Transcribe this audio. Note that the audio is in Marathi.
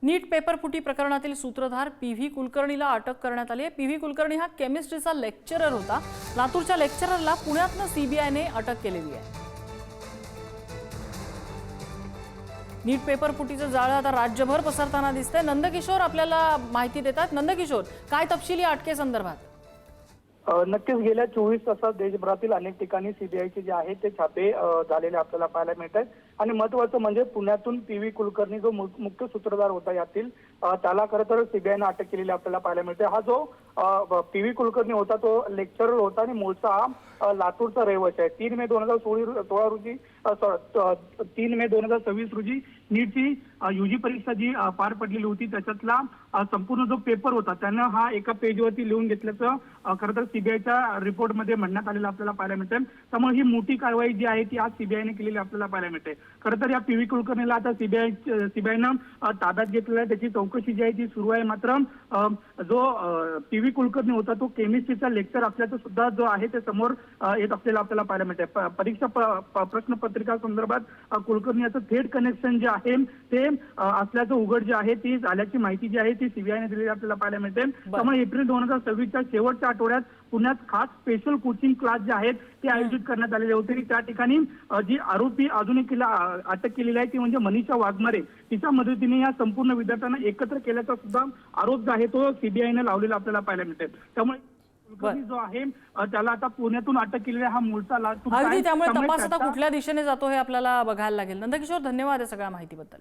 नीट पेपरफुटी प्रकरणातील सूत्रधार पी.व्ही. कुलकर्णीला अटक करण्यात आली आहे। पी.व्ही. कुलकर्णी हा केमिस्ट्रीचा लेक्चरर होता। लातूरच्या लेक्चररला पुण्यातनं सीबीआयने अटक केलेली आहे। नीट पेपरफुटीचं जाळं आता राज्यभर पसरताना दिसतंय। नंदकिशोर आपल्याला माहिती देतात। नंदकिशोर, काय तपशील या अटकेसंदर्भात? नक्कीच गेल्या 24 तासात देशभरातील अनेक ठिकाणी सीबीआयचे जे आहे ते छापे झालेले आपल्याला पाहायला मिळत आहेत। आणि महत्त्वाचं म्हणजे पुण्यातून पी.व्ही. कुलकर्णी जो मुख्य सूत्रधार होता यातील, त्याला खरं तर सीबीआयने अटक केलेली आपल्याला पाहायला मिळते। हा जो पी.व्ही. कुलकर्णी होता तो लेक्चरर होता आणि मूळचा हा लातूरचा रहिवासी आहे। 3 मे 2016 रोजी 3 मे 2026 रोजी नीटची यूजी परीक्षा जी पार पडलेली होती त्याच्यातला संपूर्ण जो पेपर होता त्यानं हा एका पेजवरती लिहून घेतल्याचं खरं तर सीबीआयच्या रिपोर्टमध्ये म्हणण्यात आलेलं आपल्याला पाहायला मिळते। त्यामुळे ही मोठी कारवाई जी आहे ती आज सीबीआयने केलेली आपल्याला पाहायला मिळते। खरं तर या पी.व्ही. कुलकर्णीला आता सीबीआयनं ताब्यात घेतलेलं आहे। त्याची चौकशी जी आहे ती सुरू आहे। मात्र जो पी.व्ही. कुलकर्णी होता तो केमिस्ट्रीचा लेक्चर असल्याचं सुद्धा जो आहे ते समोर येत असलेलं आपल्याला पाहायला मिळते। परीक्षा प्रश्नपत्रिका संदर्भात कुलकर्णी याचं थेट कनेक्शन जे आहे ते असल्याचं उघड जे आहे ती झाल्याची माहिती जी आहे ती सीबीआयने दिलेली आपल्याला पाहायला मिळते। त्यामुळे एप्रिल 2026च्या शेवटच्या आठवड्यात पुण्यात खास स्पेशल कोचिंग क्लास जे आहेत ते आयोजित करण्यात आलेले होते आणि त्या ठिकाणी जी आरोपी अजून अटक केलेली आहे ती म्हणजे मनीषा वाघमारे, तिच्या मदतीने या संपूर्ण विद्यार्थ्यांना एकत्र केल्याचा सुद्धा आरोप जो आहे तो सीबीआयने लावलेला आपल्याला पाहायला मिळते। त्यामुळे कुलकर्णी जो आहे त्याला आता पुण्यातून अटक केलेली आहे। हा मूळचा लातूर आहे। त्यामुळे तपास आता कुठल्या दिशेने जातो हे आपल्याला बघायला लागेल। नंदकिशोर, धन्यवाद या सगळ्या माहितीबद्दल।